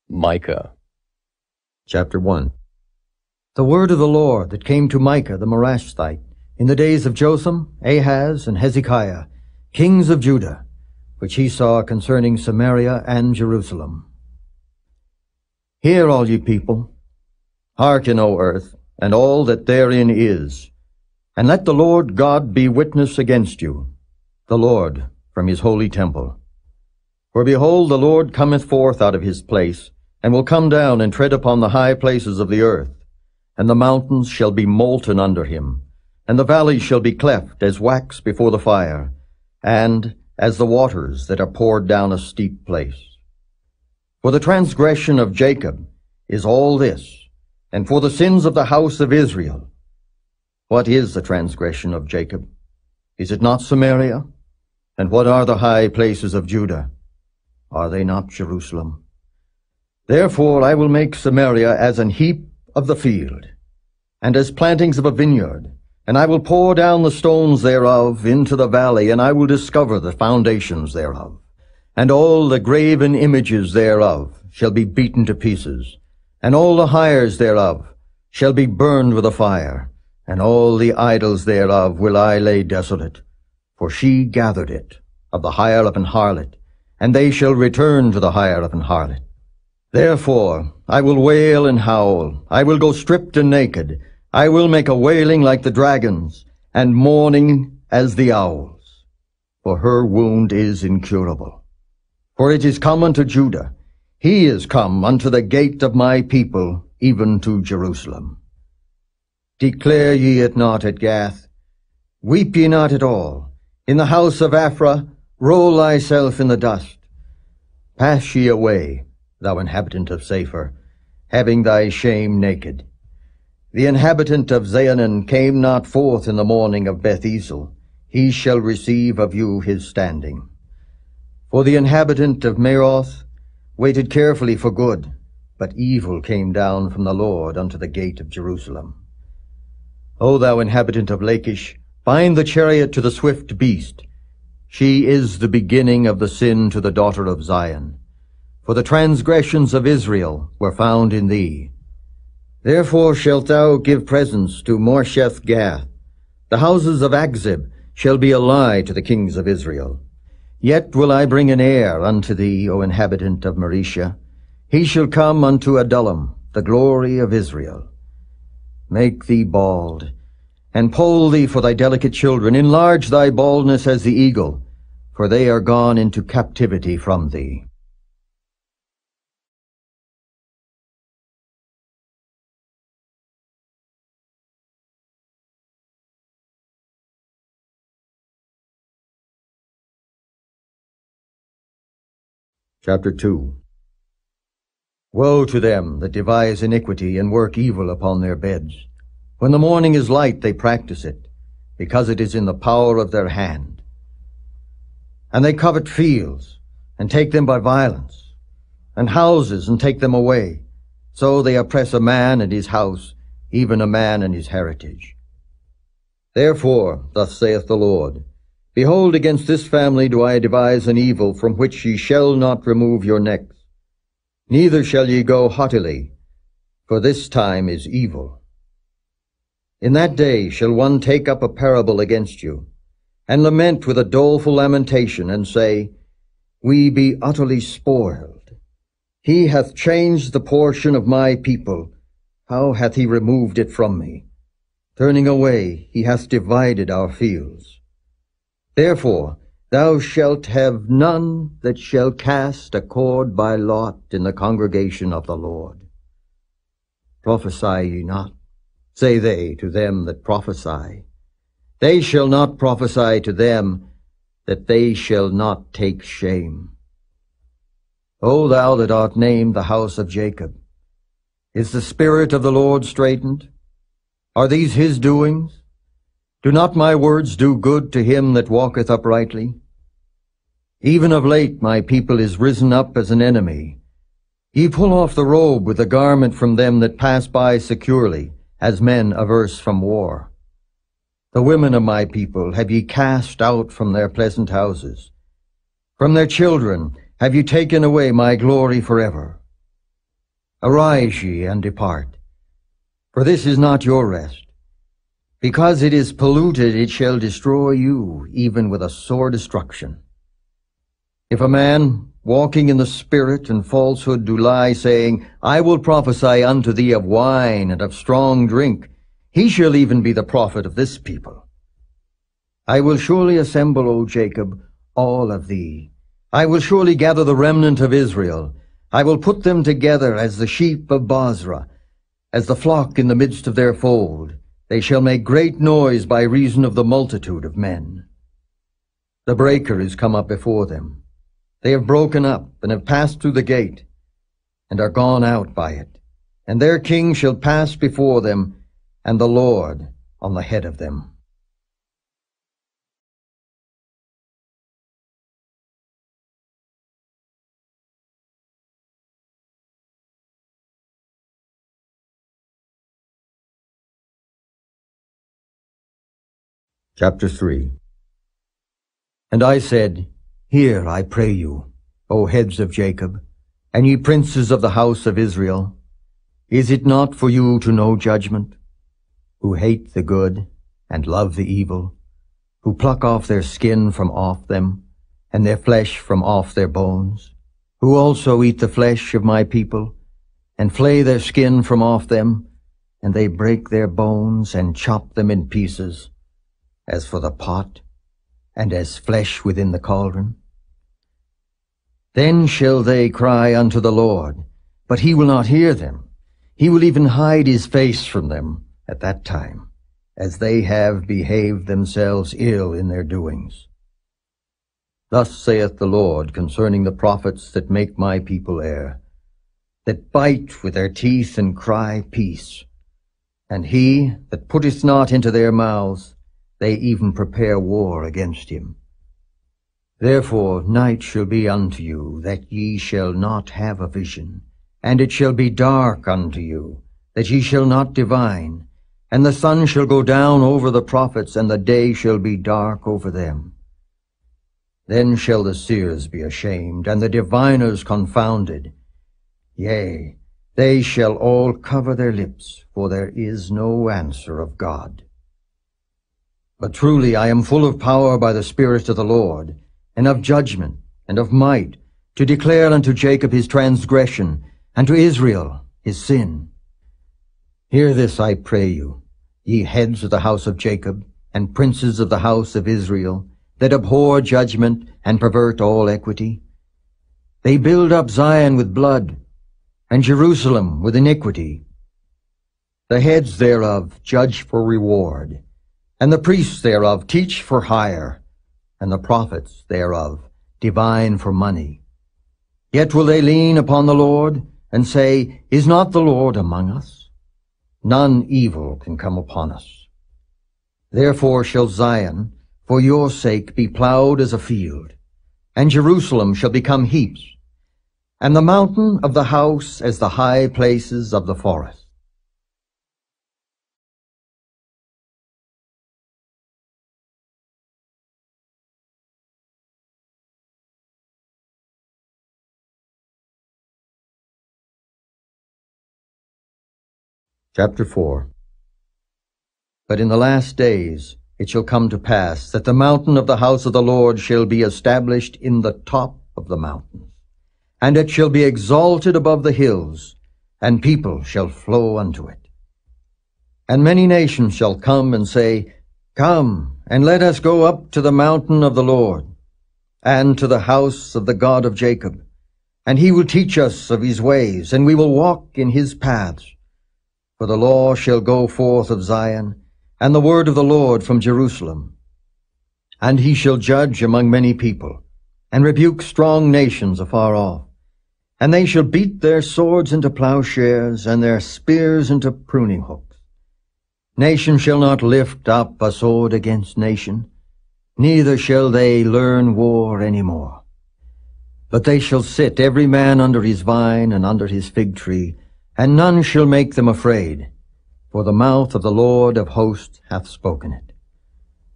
Micah. Chapter 1. The word of the Lord that came to Micah the Morashthite in the days of Jotham, Ahaz, and Hezekiah, kings of Judah, which he saw concerning Samaria and Jerusalem. Hear, all ye people, hearken, O earth, and all that therein is, and let the Lord God be witness against you, the Lord from his holy temple. For behold, the Lord cometh forth out of his place, and will come down and tread upon the high places of the earth, and the mountains shall be molten under him, and the valleys shall be cleft as wax before the fire, and as the waters that are poured down a steep place. For the transgression of Jacob is all this, and for the sins of the house of Israel. What is the transgression of Jacob? Is it not Samaria? And what are the high places of Judah? Are they not Jerusalem? Therefore I will make Samaria as an heap of the field, and as plantings of a vineyard, and I will pour down the stones thereof into the valley, and I will discover the foundations thereof. And all the graven images thereof shall be beaten to pieces, and all the hires thereof shall be burned with a fire, and all the idols thereof will I lay desolate. For she gathered it of the hire of an harlot, and they shall return to the hire of an harlot. Therefore I will wail and howl, I will go stripped and naked, I will make a wailing like the dragons, and mourning as the owls. For her wound is incurable. For it is come unto Judah, he is come unto the gate of my people, even to Jerusalem. Declare ye it not at Gath, weep ye not at all. In the house of Aphrah, roll thyself in the dust. Pass ye away, thou inhabitant of Saphir, having thy shame naked. The inhabitant of Zaanan came not forth in the morning of Beth-ezel. He shall receive of you his standing. For the inhabitant of Meroth waited carefully for good, but evil came down from the Lord unto the gate of Jerusalem. O thou inhabitant of Lachish, bind the chariot to the swift beast. She is the beginning of the sin to the daughter of Zion. For the transgressions of Israel were found in thee. Therefore shalt thou give presents to Moresheth-Gath. The houses of Akzib shall be a lie to the kings of Israel. Yet will I bring an heir unto thee, O inhabitant of Mareshah. He shall come unto Adullam, the glory of Israel. Make thee bald, and poll thee for thy delicate children. Enlarge thy baldness as the eagle, for they are gone into captivity from thee. Chapter 2. Woe to them that devise iniquity and work evil upon their beds. When the morning is light, they practice it, because it is in the power of their hand. And they covet fields, and take them by violence, and houses, and take them away. So they oppress a man and his house, even a man and his heritage. Therefore, thus saith the Lord, behold, against this family do I devise an evil from which ye shall not remove your necks. Neither shall ye go haughtily, for this time is evil. In that day shall one take up a parable against you, and lament with a doleful lamentation, and say, we be utterly spoiled. He hath changed the portion of my people. How hath he removed it from me? Turning away, he hath divided our fields. Therefore thou shalt have none that shall cast a cord by lot in the congregation of the Lord. Prophesy ye not, say they to them that prophesy. They shall not prophesy to them, that they shall not take shame. O thou that art named the house of Jacob, is the spirit of the Lord straitened? Are these his doings? Do not my words do good to him that walketh uprightly? Even of late my people is risen up as an enemy. Ye pull off the robe with the garment from them that pass by securely, as men averse from war. The women of my people have ye cast out from their pleasant houses. From their children have ye taken away my glory forever. Arise ye, and depart, for this is not your rest. Because it is polluted, it shall destroy you, even with a sore destruction. If a man, walking in the Spirit and falsehood, do lie, saying, I will prophesy unto thee of wine and of strong drink, he shall even be the prophet of this people. I will surely assemble, O Jacob, all of thee. I will surely gather the remnant of Israel. I will put them together as the sheep of Bozrah, as the flock in the midst of their fold. They shall make great noise by reason of the multitude of men. The breaker is come up before them. They have broken up, and have passed through the gate, and are gone out by it. And their king shall pass before them, and the Lord on the head of them. Chapter 3. And I said, Hear, I pray you, O heads of Jacob, and ye princes of the house of Israel. Is it not for you to know judgment, who hate the good and love the evil, who pluck off their skin from off them, and their flesh from off their bones, who also eat the flesh of my people, and flay their skin from off them, and they break their bones and chop them in pieces, as for the pot, and as flesh within the cauldron? Then shall they cry unto the Lord, but he will not hear them. He will even hide his face from them at that time, as they have behaved themselves ill in their doings. Thus saith the Lord concerning the prophets that make my people err, that bite with their teeth and cry, Peace. And he that putteth not into their mouths, they even prepare war against him. Therefore night shall be unto you, that ye shall not have a vision, and it shall be dark unto you, that ye shall not divine, and the sun shall go down over the prophets, and the day shall be dark over them. Then shall the seers be ashamed, and the diviners confounded. Yea, they shall all cover their lips, for there is no answer of God. But truly I am full of power by the Spirit of the Lord, and of judgment, and of might, to declare unto Jacob his transgression, and to Israel his sin. Hear this, I pray you, ye heads of the house of Jacob, and princes of the house of Israel, that abhor judgment, and pervert all equity. They build up Zion with blood, and Jerusalem with iniquity. The heads thereof judge for reward, and the priests thereof teach for hire, and the prophets thereof divine for money. Yet will they lean upon the Lord, and say, Is not the Lord among us? None evil can come upon us. Therefore shall Zion, for your sake, be plowed as a field, and Jerusalem shall become heaps, and the mountain of the house as the high places of the forest. Chapter 4. But in the last days it shall come to pass that the mountain of the house of the Lord shall be established in the top of the mountains, and it shall be exalted above the hills, and people shall flow unto it. And many nations shall come and say, Come, and let us go up to the mountain of the Lord, and to the house of the God of Jacob, and he will teach us of his ways, and we will walk in his paths. For the law shall go forth of Zion, and the word of the Lord from Jerusalem. And he shall judge among many people, and rebuke strong nations afar off. And they shall beat their swords into plowshares, and their spears into pruning hooks. Nation shall not lift up a sword against nation, neither shall they learn war any more. But they shall sit every man under his vine and under his fig tree, and none shall make them afraid, for the mouth of the Lord of hosts hath spoken it.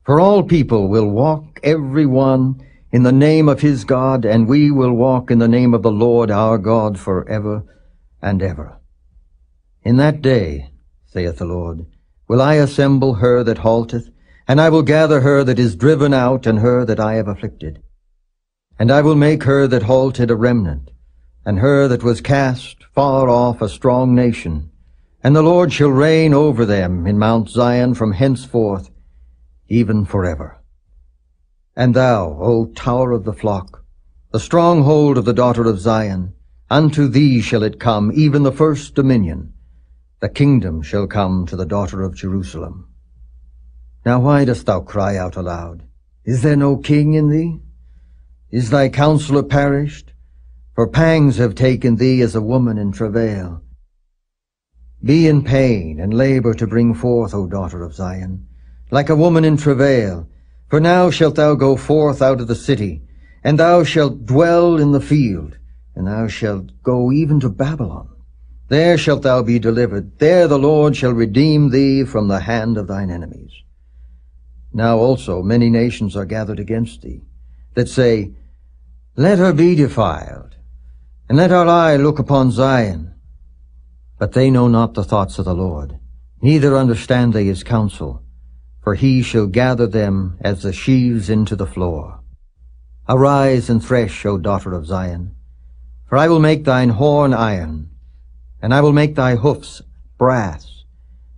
For all people will walk every one in the name of his God, and we will walk in the name of the Lord our God forever, and ever. In that day, saith the Lord, will I assemble her that halteth, and I will gather her that is driven out, and her that I have afflicted. And I will make her that halted a remnant, and her that was cast far off a strong nation. And the Lord shall reign over them in Mount Zion from henceforth, even forever. And thou, O tower of the flock, the stronghold of the daughter of Zion, unto thee shall it come, even the first dominion. The kingdom shall come to the daughter of Jerusalem. Now why dost thou cry out aloud? Is there no king in thee? Is thy counselor perished? For pangs have taken thee as a woman in travail. Be in pain and labor to bring forth, O daughter of Zion, like a woman in travail. For now shalt thou go forth out of the city, and thou shalt dwell in the field, and thou shalt go even to Babylon. There shalt thou be delivered. There the Lord shall redeem thee from the hand of thine enemies. Now also many nations are gathered against thee, that say, Let her be defiled, and let our eye look upon Zion. But they know not the thoughts of the Lord, neither understand they his counsel, for he shall gather them as the sheaves into the floor. Arise and thresh, O daughter of Zion, for I will make thine horn iron, and I will make thy hoofs brass,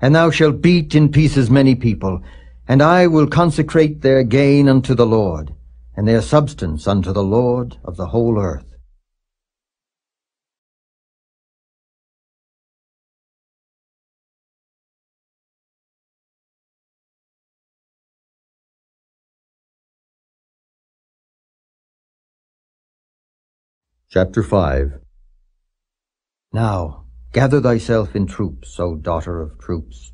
and thou shalt beat in pieces many people, and I will consecrate their gain unto the Lord, and their substance unto the Lord of the whole earth. Chapter 5. Now gather thyself in troops, O daughter of troops.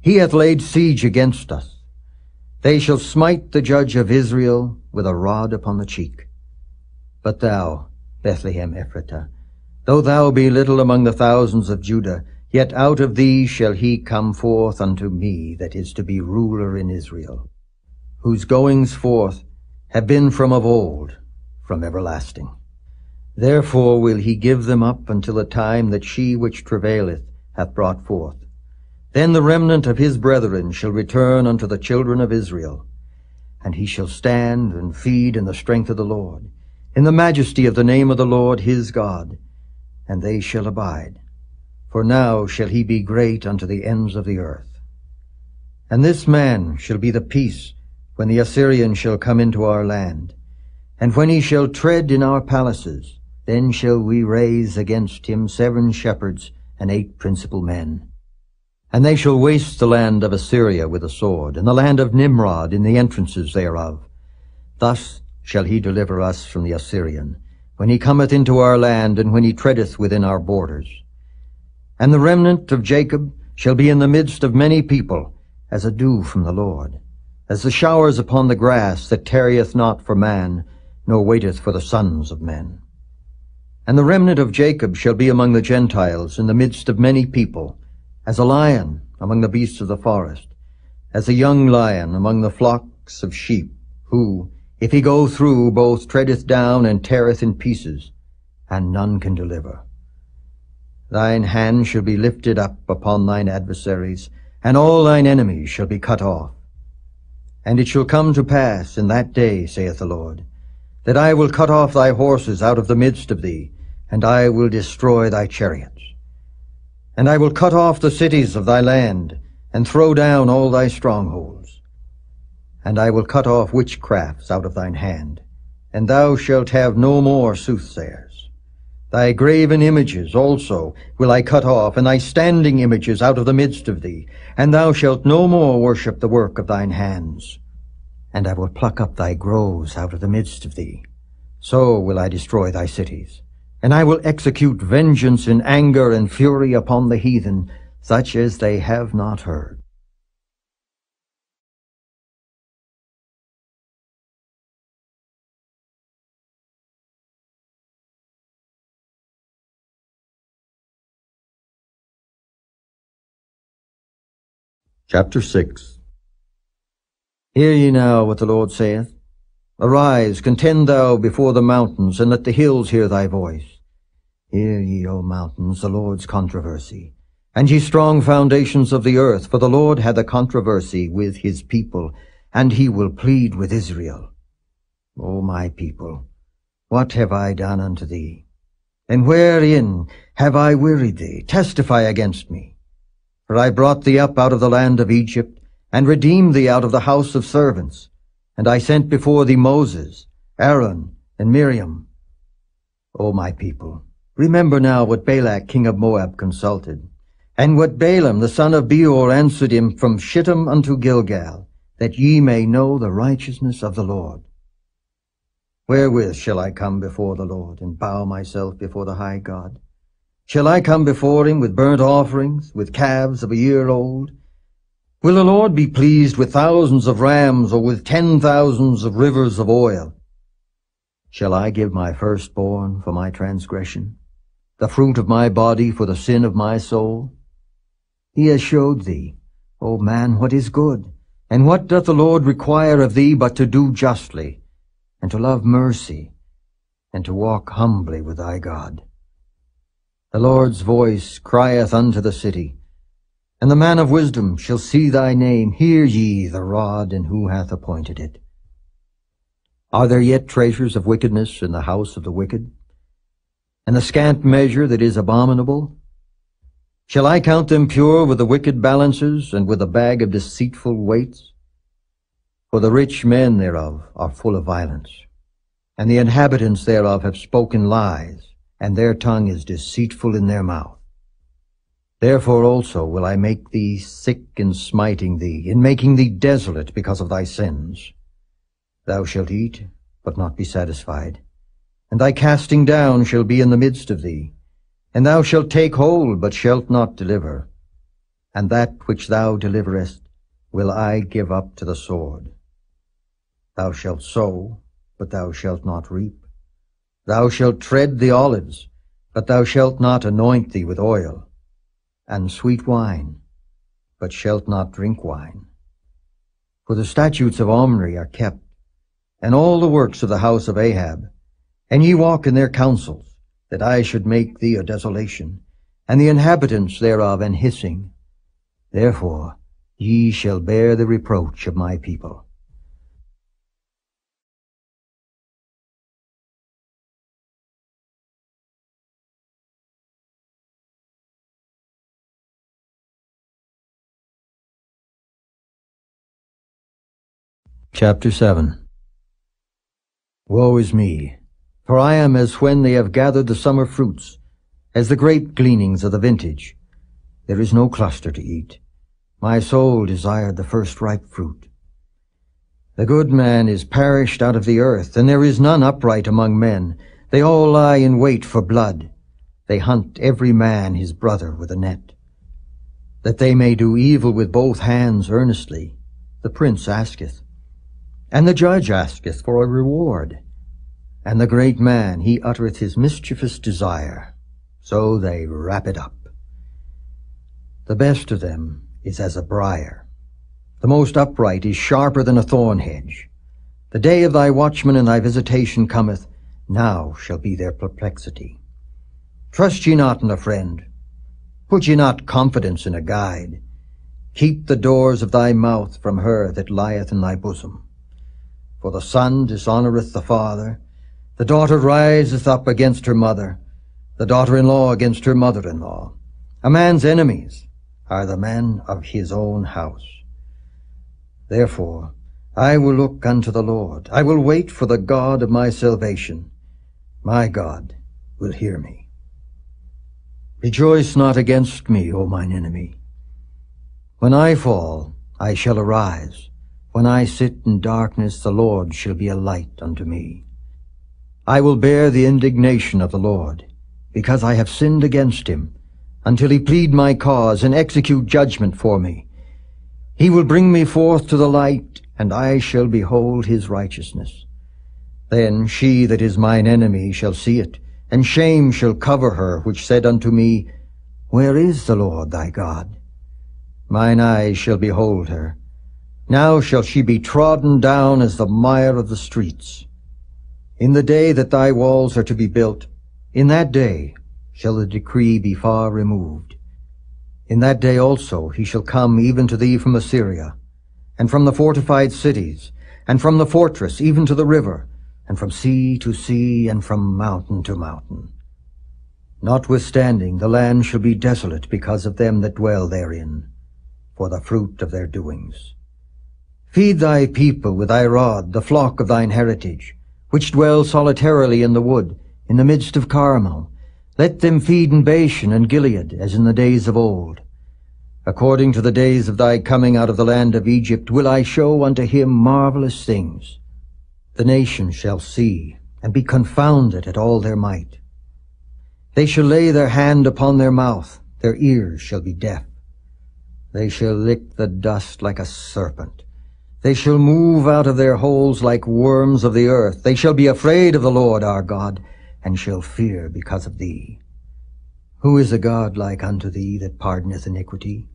He hath laid siege against us. They shall smite the judge of Israel with a rod upon the cheek. But thou, Bethlehem Ephratah, though thou be little among the thousands of Judah, yet out of thee shall he come forth unto me that is to be ruler in Israel, whose goings forth have been from of old, from everlasting. Therefore will he give them up until the time that she which travaileth hath brought forth. Then the remnant of his brethren shall return unto the children of Israel, and he shall stand and feed in the strength of the Lord, in the majesty of the name of the Lord his God, and they shall abide. For now shall he be great unto the ends of the earth. And this man shall be the peace when the Assyrian shall come into our land, and when he shall tread in our palaces, then shall we raise against him 7 shepherds and 8 principal men. And they shall waste the land of Assyria with a sword, and the land of Nimrod in the entrances thereof. Thus shall he deliver us from the Assyrian, when he cometh into our land, and when he treadeth within our borders. And the remnant of Jacob shall be in the midst of many people, as a dew from the Lord, as the showers upon the grass, that tarrieth not for man, nor waiteth for the sons of men. And the remnant of Jacob shall be among the Gentiles, in the midst of many people, as a lion among the beasts of the forest, as a young lion among the flocks of sheep, who, if he go through, both treadeth down and teareth in pieces, and none can deliver. Thine hand shall be lifted up upon thine adversaries, and all thine enemies shall be cut off. And it shall come to pass in that day, saith the Lord, that I will cut off thy horses out of the midst of thee, and I will destroy thy chariots. And I will cut off the cities of thy land, and throw down all thy strongholds. And I will cut off witchcrafts out of thine hand, and thou shalt have no more soothsayers. Thy graven images also will I cut off, and thy standing images out of the midst of thee, and thou shalt no more worship the work of thine hands. And I will pluck up thy groves out of the midst of thee. So will I destroy thy cities. And I will execute vengeance in anger and fury upon the heathen, such as they have not heard. Chapter 6. Hear ye now what the Lord saith. Arise, contend thou before the mountains, and let the hills hear thy voice. Hear ye, O mountains, the Lord's controversy, and ye strong foundations of the earth, for the Lord hath a controversy with his people, and he will plead with Israel. O my people, what have I done unto thee? And wherein have I wearied thee? Testify against me. For I brought thee up out of the land of Egypt, and redeemed thee out of the house of servants. And I sent before thee Moses, Aaron, and Miriam. O my people, remember now what Balak king of Moab consulted, and what Balaam the son of Beor answered him from Shittim unto Gilgal, that ye may know the righteousness of the Lord. Wherewith shall I come before the Lord, and bow myself before the high God? Shall I come before him with burnt offerings, with calves of a year old? Will the Lord be pleased with thousands of rams, or with 10,000s of rivers of oil? Shall I give my firstborn for my transgression, the fruit of my body for the sin of my soul? He has showed thee, O man, what is good, and what doth the Lord require of thee but to do justly, and to love mercy, and to walk humbly with thy God. The Lord's voice crieth unto the city, and the man of wisdom shall see thy name. Hear ye the rod, and who hath appointed it? Are there yet treasures of wickedness in the house of the wicked, and a scant measure that is abominable? Shall I count them pure with the wicked balances, and with a bag of deceitful weights? For the rich men thereof are full of violence, and the inhabitants thereof have spoken lies, and their tongue is deceitful in their mouth. Therefore also will I make thee sick in smiting thee, in making thee desolate because of thy sins. Thou shalt eat, but not be satisfied, and thy casting down shall be in the midst of thee, and thou shalt take hold, but shalt not deliver. And that which thou deliverest will I give up to the sword. Thou shalt sow, but thou shalt not reap. Thou shalt tread the olives, but thou shalt not anoint thee with oil, and sweet wine, but shalt not drink wine. For the statutes of Omri are kept, and all the works of the house of Ahab, and ye walk in their counsels, that I should make thee a desolation, and the inhabitants thereof an hissing. Therefore ye shall bear the reproach of my people. Chapter 7. Woe is me, for I am as when they have gathered the summer fruits, as the grape gleanings of the vintage. There is no cluster to eat. My soul desired the first ripe fruit. The good man is perished out of the earth, and there is none upright among men. They all lie in wait for blood. They hunt every man his brother with a net. That they may do evil with both hands earnestly, the prince asketh. And the judge asketh for a reward. And the great man, he uttereth his mischievous desire. So they wrap it up. The best of them is as a briar. The most upright is sharper than a thorn hedge. The day of thy watchman and thy visitation cometh. Now shall be their perplexity. Trust ye not in a friend. Put ye not confidence in a guide. Keep the doors of thy mouth from her that lieth in thy bosom. For the son dishonoureth the father, the daughter riseth up against her mother, the daughter-in-law against her mother-in-law. A man's enemies are the men of his own house. Therefore I will look unto the Lord. I will wait for the God of my salvation. My God will hear me. Rejoice not against me, O mine enemy. When I fall, I shall arise. When I sit in darkness, the Lord shall be a light unto me. I will bear the indignation of the Lord, because I have sinned against him, until he plead my cause and execute judgment for me. He will bring me forth to the light, and I shall behold his righteousness. Then she that is mine enemy shall see it, and shame shall cover her, which said unto me, Where is the Lord thy God? Mine eyes shall behold her. Now shall she be trodden down as the mire of the streets. In the day that thy walls are to be built, in that day shall the decree be far removed. In that day also he shall come even to thee from Assyria, and from the fortified cities, and from the fortress even to the river, and from sea to sea, and from mountain to mountain. Notwithstanding, the land shall be desolate because of them that dwell therein, for the fruit of their doings. Feed thy people with thy rod, the flock of thine heritage, which dwell solitarily in the wood, in the midst of Carmel. Let them feed in Bashan and Gilead, as in the days of old. According to the days of thy coming out of the land of Egypt will I show unto him marvelous things. The nations shall see, and be confounded at all their might. They shall lay their hand upon their mouth, their ears shall be deaf. They shall lick the dust like a serpent. They shall move out of their holes like worms of the earth. They shall be afraid of the Lord our God, and shall fear because of thee. Who is a God like unto thee, that pardoneth iniquity,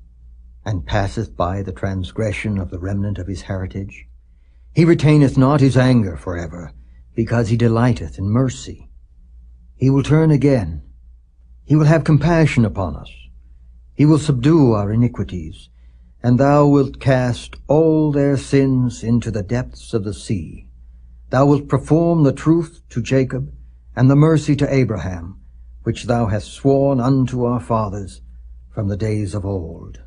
and passeth by the transgression of the remnant of his heritage? He retaineth not his anger forever, because he delighteth in mercy. He will turn again. He will have compassion upon us. He will subdue our iniquities, and thou wilt cast all their sins into the depths of the sea. Thou wilt perform the truth to Jacob, and the mercy to Abraham, which thou hast sworn unto our fathers from the days of old.